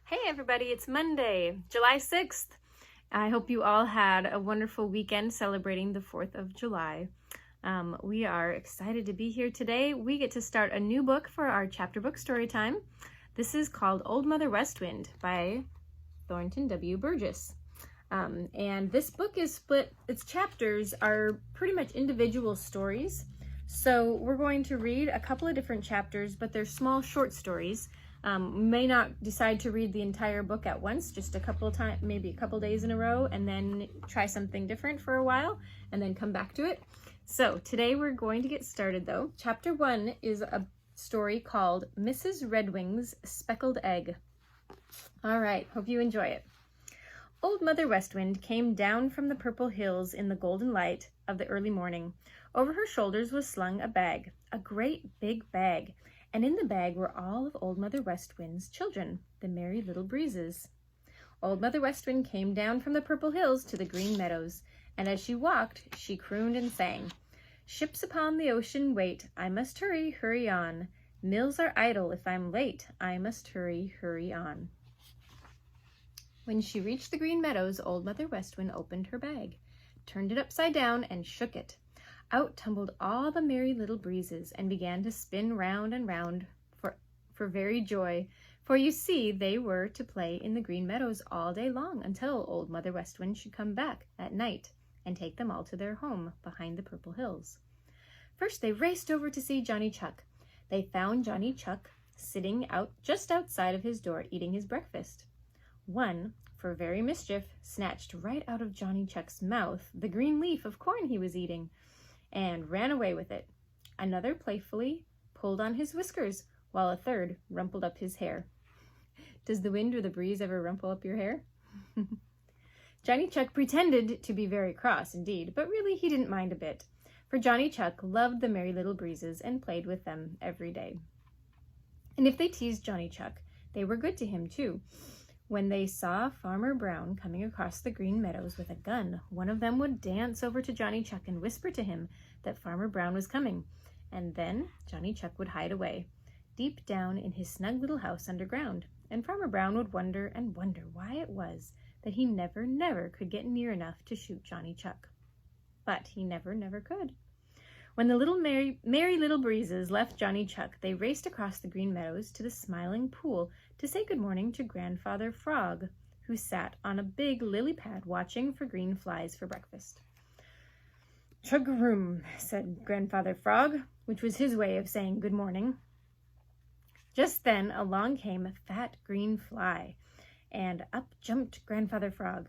Hey everybody, it's Monday, July 6th. I hope you all had a wonderful weekend celebrating the 4th of July. We are excited to be here today. We get to start a new book for our chapter book story time. This is called Old Mother Westwind by Thornton W. Burgess. And this book is split, its chapters are pretty much individual stories. So we're going to read a couple of different chapters, but they're small short stories. May not decide to read the entire book at once, just a couple of times, maybe a couple days in a row, and then try something different for a while, and then come back to it. So today we're going to get started though. Chapter 1 is a story called Mrs. Redwing's Speckled Egg. All right, hope you enjoy it. Old Mother Westwind came down from the purple hills in the golden light of the early morning. Over her shoulders was slung a bag, a great big bag, and in the bag were all of Old Mother Westwind's children, the Merry Little Breezes. Old Mother Westwind came down from the purple hills to the green meadows, and as she walked, she crooned and sang, "Ships upon the ocean wait, I must hurry, hurry on. Mills are idle if I'm late, I must hurry, hurry on." When she reached the green meadows, Old Mother Westwind opened her bag, turned it upside down, and shook it. Out tumbled all the Merry Little Breezes and began to spin round and round for very joy, for you see they were to play in the green meadows all day long until Old Mother Westwind should come back at night and take them all to their home behind the purple hills. First they raced over to see Johnny Chuck. They found Johnny Chuck sitting out just outside of his door eating his breakfast. One, for very mischief, snatched right out of Johnny Chuck's mouth the green leaf of corn he was eating, and ran away with it. Another playfully pulled on his whiskers, while a third rumpled up his hair. Does the wind or the breeze ever rumple up your hair? Johnny Chuck pretended to be very cross indeed, but really he didn't mind a bit, for Johnny Chuck loved the Merry Little Breezes and played with them every day. And if they teased Johnny Chuck, they were good to him too. When they saw Farmer Brown coming across the green meadows with a gun, one of them would dance over to Johnny Chuck and whisper to him that Farmer Brown was coming, and then Johnny Chuck would hide away, deep down in his snug little house underground, and Farmer Brown would wonder and wonder why it was that he never could get near enough to shoot Johnny Chuck. But he never could. When the little Merry Little Breezes left Johnny Chuck, they raced across the green meadows to the Smiling Pool to say good morning to Grandfather Frog, who sat on a big lily pad watching for green flies for breakfast. "Chug-a-room," said Grandfather Frog, which was his way of saying good morning. Just then along came a fat green fly, and up jumped Grandfather Frog.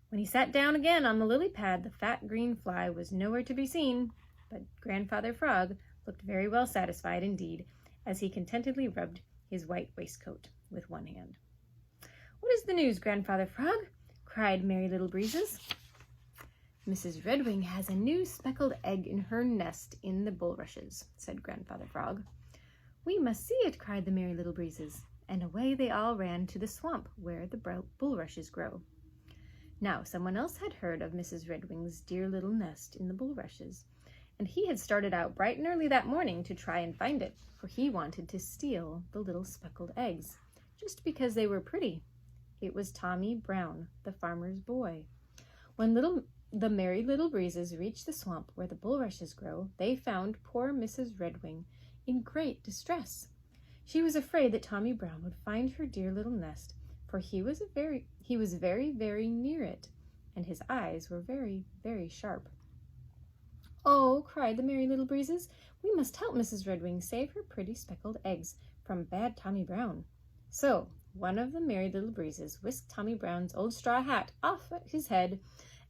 When he sat down again on the lily pad, the fat green fly was nowhere to be seen, but Grandfather Frog looked very well satisfied indeed as he contentedly rubbed his white waistcoat with one hand. "What is the news, Grandfather Frog?" cried Merry Little Breezes. "Mrs. Redwing has a new speckled egg in her nest in the bulrushes," said Grandfather Frog. "We must see it," cried the Merry Little Breezes, and away they all ran to the swamp where the bulrushes grow. Now someone else had heard of Mrs. Redwing's dear little nest in the bulrushes, and he had started out bright and early that morning to try and find it, for he wanted to steal the little speckled eggs, just because they were pretty. It was Tommy Brown, the farmer's boy. When the Merry Little Breezes reached the swamp where the bulrushes grow, they found poor Mrs. Redwing in great distress. She was afraid that Tommy Brown would find her dear little nest, for he was very near it, and his eyes were very sharp. "Oh," cried the Merry Little Breezes, "we must help Mrs. Redwing save her pretty speckled eggs from bad Tommy Brown." So one of the Merry Little Breezes whisked Tommy Brown's old straw hat off his head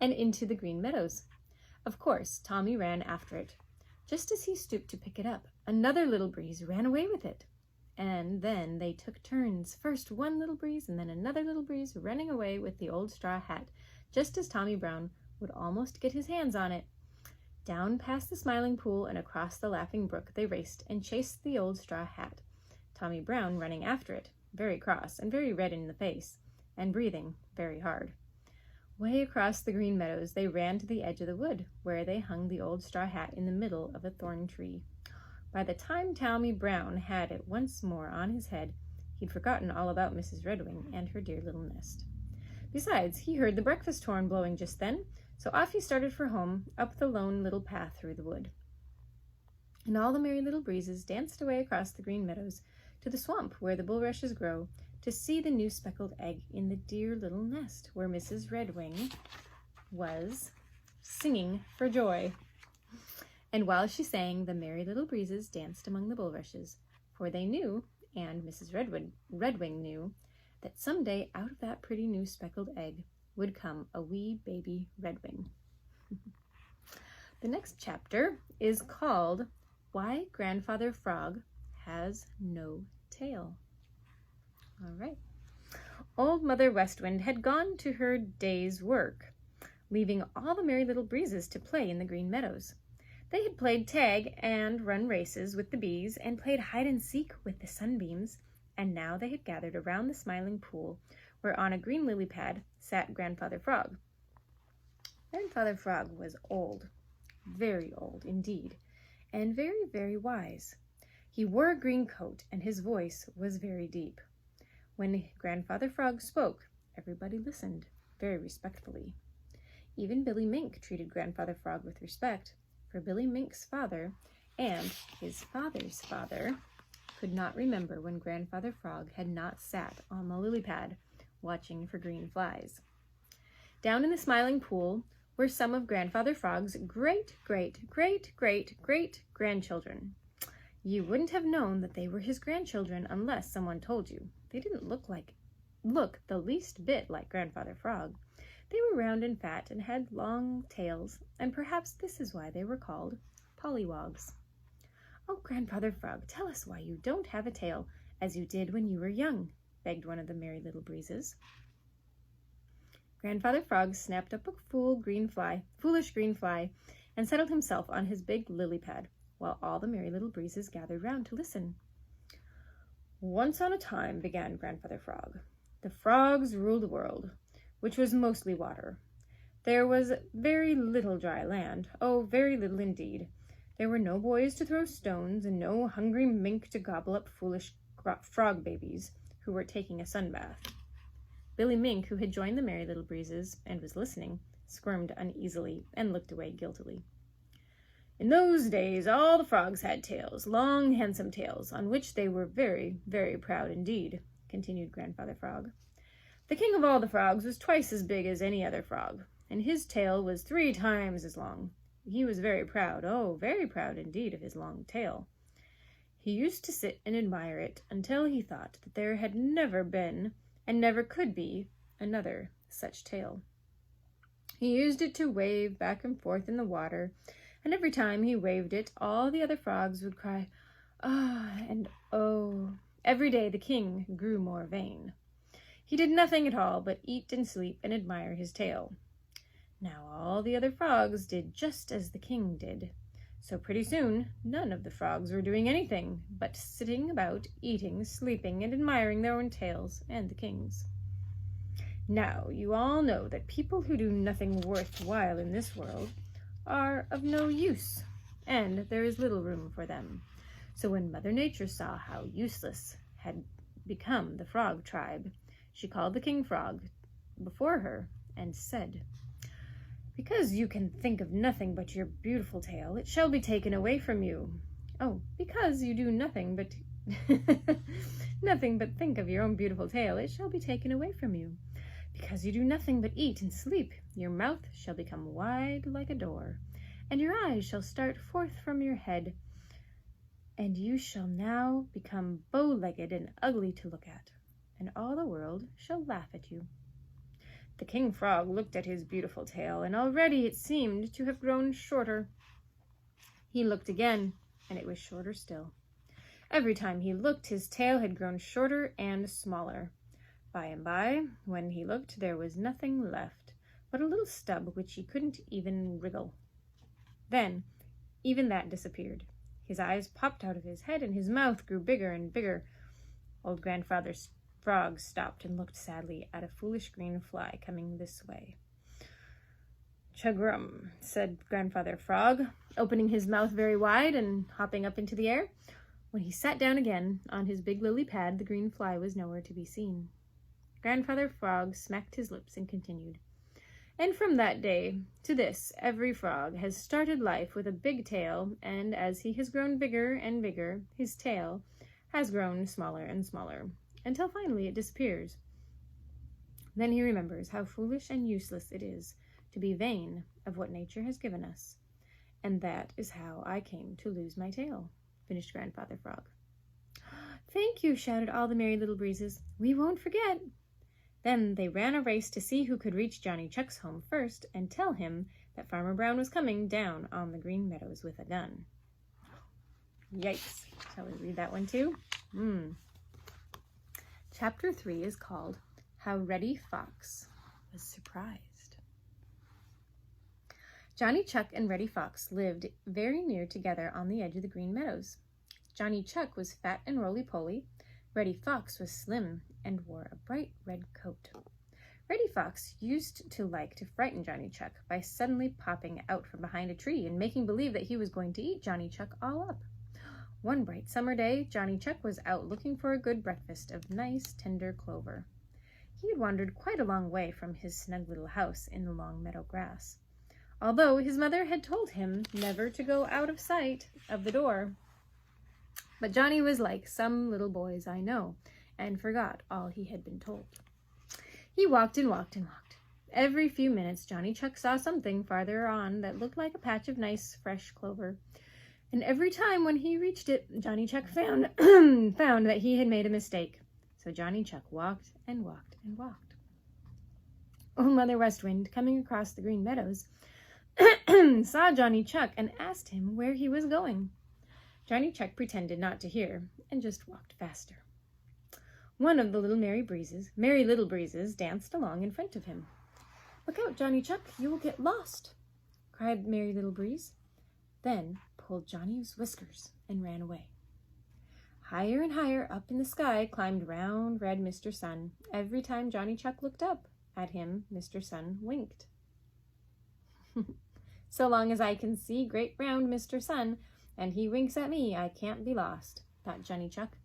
and into the green meadows. Of course, Tommy ran after it. Just as he stooped to pick it up, another little breeze ran away with it. And then they took turns, first one little breeze and then another little breeze running away with the old straw hat, just as Tommy Brown would almost get his hands on it. Down past the Smiling Pool and across the Laughing Brook they raced and chased the old straw hat, Tommy Brown running after it, very cross and very red in the face, and breathing very hard. Way across the green meadows they ran to the edge of the wood, where they hung the old straw hat in the middle of a thorn tree. By the time Tommy Brown had it once more on his head, He'd forgotten all about Mrs. Redwing and her dear little nest. Besides, he heard the breakfast horn blowing just then, so off he started for home, up the lone little path through the wood. And all the Merry Little Breezes danced away across the green meadows to the swamp where the bulrushes grow, to see the new speckled egg in the dear little nest where Mrs. Redwing was singing for joy. And while she sang, the Merry Little Breezes danced among the bulrushes, for they knew, and Mrs. Redwing knew, that someday out of that pretty new speckled egg would come a wee baby Redwing. The next chapter is called Why Grandfather Frog Has No Tail. All right. Old Mother West Wind had gone to her day's work, leaving all the Merry Little Breezes to play in the green meadows. They had played tag and run races with the bees and played hide and seek with the sunbeams, and now they had gathered around the Smiling Pool, where on a green lily pad sat Grandfather Frog. Grandfather Frog was old, very old indeed, and very, very wise. He wore a green coat, and his voice was very deep. When Grandfather Frog spoke, everybody listened very respectfully. Even Billy Mink treated Grandfather Frog with respect, for Billy Mink's father and his father's father could not remember when Grandfather Frog had not sat on the lily pad watching for green flies. Down in the Smiling Pool were some of Grandfather Frog's great-great-great-great-great-grandchildren. You wouldn't have known that they were his grandchildren unless someone told you. They didn't look the least bit like Grandfather Frog. They were round and fat and had long tails, and perhaps this is why they were called pollywogs. "Oh, Grandfather Frog, tell us why you don't have a tail, as you did when you were young," begged one of the Merry Little Breezes. Grandfather Frog snapped up a foolish green fly, and settled himself on his big lily pad, while all the Merry Little Breezes gathered round to listen. "Once on a time," began Grandfather Frog, "the frogs ruled the world, which was mostly water. There was very little dry land, oh, very little indeed. There were no boys to throw stones, and no hungry mink to gobble up foolish frog babies who were taking a sun bath." Billy Mink, who had joined the Merry Little Breezes and was listening, squirmed uneasily and looked away guiltily. "In those days all the frogs had tails, long, handsome tails, on which they were very, very proud indeed," continued Grandfather Frog. "The king of all the frogs was twice as big as any other frog, and his tail was 3 times as long. He was very proud, oh, very proud indeed of his long tail. He used to sit and admire it until he thought that there had never been and never could be another such tail. He used it to wave back and forth in the water, and every time he waved it, all the other frogs would cry, 'Ah,' and 'Oh.' Every day the king grew more vain. He did nothing at all but eat and sleep and admire his tail. Now all the other frogs did just as the king did. So pretty soon none of the frogs were doing anything but sitting about, eating, sleeping, and admiring their own tails and the king's. Now you all know that people who do nothing worthwhile in this world are of no use, and there is little room for them. So when Mother Nature saw how useless had become the frog tribe, she called the King Frog before her and said, 'Because you can think of nothing but your beautiful tail, it shall be taken away from you. Oh, because you do nothing but think of your own beautiful tail, it shall be taken away from you. Because you do nothing but eat and sleep, your mouth shall become wide like a door, and your eyes shall start forth from your head, and you shall now become bow-legged and ugly to look at, and all the world shall laugh at you.' The King Frog looked at his beautiful tail, and already it seemed to have grown shorter. He looked again, and it was shorter still. Every time he looked, his tail had grown shorter and smaller. By and by, when he looked, there was nothing left but a little stub which he couldn't even wriggle. Then, even that disappeared. His eyes popped out of his head, and his mouth grew bigger and bigger. Old Grandfather Frog stopped and looked sadly at a foolish green fly coming this way. "Chug-rum," said Grandfather Frog, opening his mouth very wide and hopping up into the air. When he sat down again on his big lily pad, the green fly was nowhere to be seen. Grandfather Frog smacked his lips and continued, "And from that day to this, every frog has started life with a big tail, and as he has grown bigger and bigger, his tail has grown smaller and smaller, until finally it disappears. Then he remembers how foolish and useless it is to be vain of what nature has given us. And that is how I came to lose my tail," finished Grandfather Frog. "Thank you," shouted all the Merry Little Breezes. "We won't forget." Then they ran a race to see who could reach Johnny Chuck's home first and tell him that Farmer Brown was coming down on the Green Meadows with a gun. Yikes. Shall we read that one too? Chapter 3 is called How Reddy Fox Was Surprised. Johnny Chuck and Reddy Fox lived very near together on the edge of the Green Meadows. Johnny Chuck was fat and roly-poly. Reddy Fox was slim and wore a bright red coat. Reddy Fox used to like to frighten Johnny Chuck by suddenly popping out from behind a tree and making believe that he was going to eat Johnny Chuck all up. One bright summer day, Johnny Chuck was out looking for a good breakfast of nice, tender clover. He had wandered quite a long way from his snug little house in the long meadow grass, although his mother had told him never to go out of sight of the door. But Johnny was like some little boys I know, and forgot all he had been told. He walked and walked and walked. Every few minutes, Johnny Chuck saw something farther on that looked like a patch of nice, fresh clover. And every time when he reached it, Johnny Chuck found that he had made a mistake. So Johnny Chuck walked and walked and walked. Old Mother West Wind, coming across the Green Meadows, saw Johnny Chuck and asked him where he was going. Johnny Chuck pretended not to hear and just walked faster. One of the little Merry Little Breezes danced along in front of him. "Look out, Johnny Chuck, you will get lost," cried Merry Little Breeze, then pulled Johnny's whiskers and ran away. Higher and higher up in the sky climbed round red Mr. Sun. Every time Johnny Chuck looked up at him, Mr. Sun winked. "So long as I can see great round Mr. Sun, and he winks at me, I can't be lost," thought Johnny Chuck,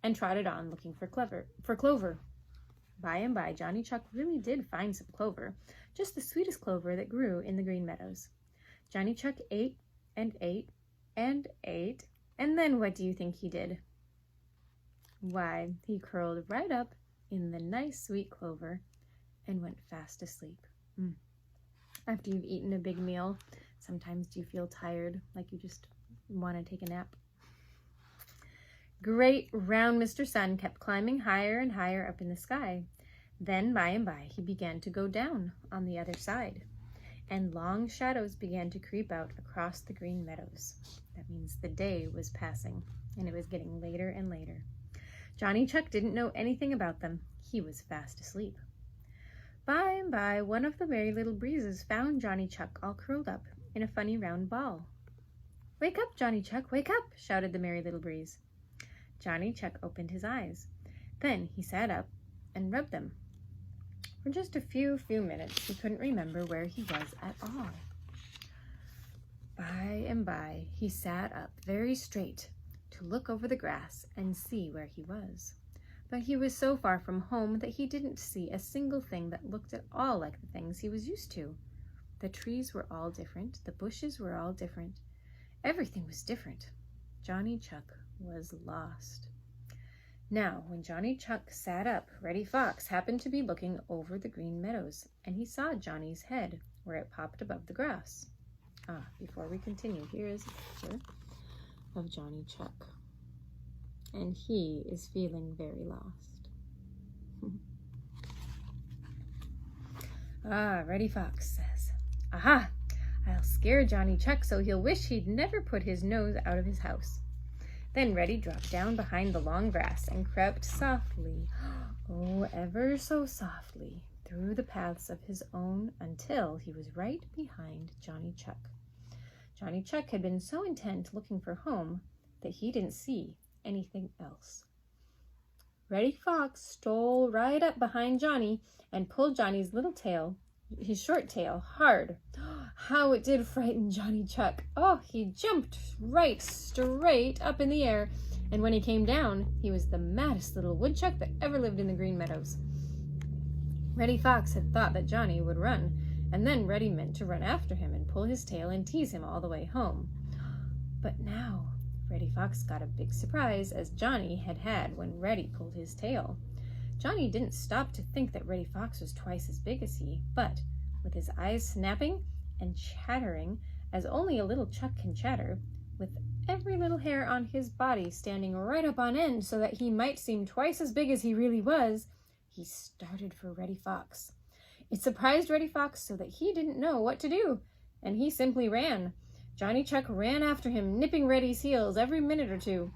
and trotted on looking for clover. By and by, Johnny Chuck really did find some clover, just the sweetest clover that grew in the Green Meadows. Johnny Chuck ate and ate and ate, and then what do you think he did? Why, he curled right up in the nice sweet clover and went fast asleep. After you've eaten a big meal, sometimes do you feel tired, like you just want to take a nap? Great round Mr. Sun kept climbing higher and higher up in the sky. Then by and by he began to go down on the other side, and long shadows began to creep out across the Green Meadows. That means the day was passing, and it was getting later and later. Johnny Chuck didn't know anything about them. He was fast asleep. By and by, one of the Merry Little Breezes found Johnny Chuck all curled up in a funny round ball. "Wake up, Johnny Chuck, wake up!" shouted the Merry Little Breeze. Johnny Chuck opened his eyes. Then he sat up and rubbed them. For just a few minutes, he couldn't remember where he was at all. By and by, he sat up very straight to look over the grass and see where he was. But he was so far from home that he didn't see a single thing that looked at all like the things he was used to. The trees were all different. The bushes were all different. Everything was different. Johnny Chuck was lost. Now, when Johnny Chuck sat up, Reddy Fox happened to be looking over the Green Meadows, and he saw Johnny's head where it popped above the grass. Before we continue, here is a picture of Johnny Chuck, and he is feeling very lost. Reddy Fox says, "Aha! I'll scare Johnny Chuck so he'll wish he'd never put his nose out of his house." Then Reddy dropped down behind the long grass and crept softly, oh, ever so softly, through the paths of his own until he was right behind Johnny Chuck. Johnny Chuck had been so intent looking for home that he didn't see anything else. Reddy Fox stole right up behind Johnny and pulled Johnny's little tail, his short tail, hard. How it did frighten Johnny Chuck. Oh, he jumped right straight up in the air And when he came down, he was the maddest little woodchuck that ever lived in the Green Meadows. Reddy Fox had thought that Johnny would run, and then Reddy meant to run after him and pull his tail and tease him all the way home. But now, Reddy Fox got a big surprise, as Johnny had had when Reddy pulled his tail. Johnny didn't stop to think that Reddy Fox was twice as big as he, but, with his eyes snapping and chattering as only a little chuck can chatter, with every little hair on his body standing right up on end so that he might seem twice as big as he really was, he started for Reddy Fox. It surprised Reddy Fox so that he didn't know what to do, and he simply ran. Johnny Chuck ran after him, nipping Reddy's heels every minute or two.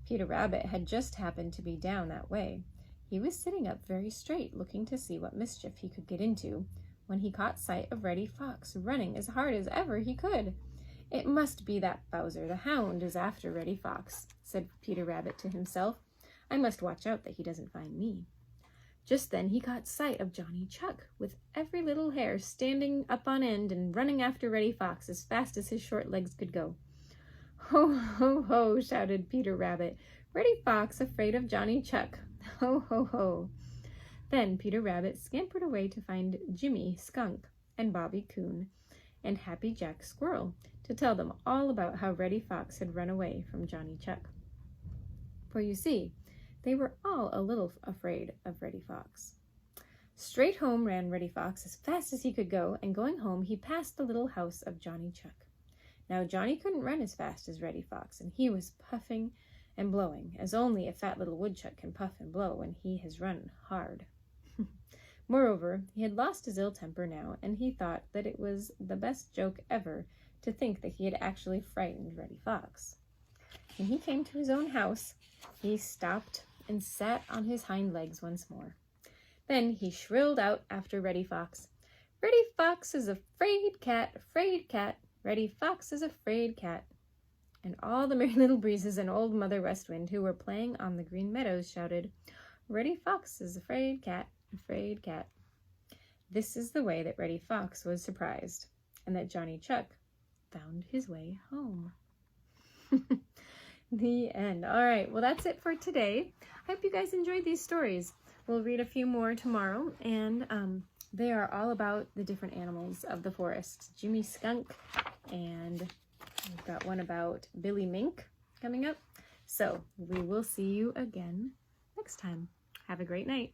Peter Rabbit had just happened to be down that way. He was sitting up very straight, looking to see what mischief he could get into, when he caught sight of Reddy Fox running as hard as ever he could. "It must be that Bowser the Hound is after Reddy Fox," said Peter Rabbit to himself. "I must watch out that he doesn't find me." Just then he caught sight of Johnny Chuck, with every little hair standing up on end and running after Reddy Fox as fast as his short legs could go. "Ho, ho, ho," shouted Peter Rabbit. "Reddy Fox afraid of Johnny Chuck. Ho, ho, ho." Then Peter Rabbit scampered away to find Jimmy Skunk and Bobby Coon and Happy Jack Squirrel to tell them all about how Reddy Fox had run away from Johnny Chuck. For you see, they were all a little afraid of Reddy Fox. Straight home ran Reddy Fox as fast as he could go, and going home he passed the little house of Johnny Chuck. Now Johnny couldn't run as fast as Reddy Fox, and he was puffing and blowing, as only a fat little woodchuck can puff and blow when he has run hard. Moreover, he had lost his ill temper now, and he thought that it was the best joke ever to think that he had actually frightened Reddy Fox. When he came to his own house, he stopped and sat on his hind legs once more. Then he shrilled out after Reddy Fox, "Reddy Fox is a fraid cat, Reddy Fox is a fraid cat." And all the Merry Little Breezes and Old Mother West Wind who were playing on the Green Meadows shouted, "Reddy Fox is a fraid cat, fraid cat." This is the way that Reddy Fox was surprised, and that Johnny Chuck found his way home. The end. All right, well, that's it for today. I hope you guys enjoyed these stories. We'll read a few more tomorrow, and they are all about the different animals of the forest. Jimmy Skunk, and we've got one about Billy Mink coming up. So we will see you again next time. Have a great night.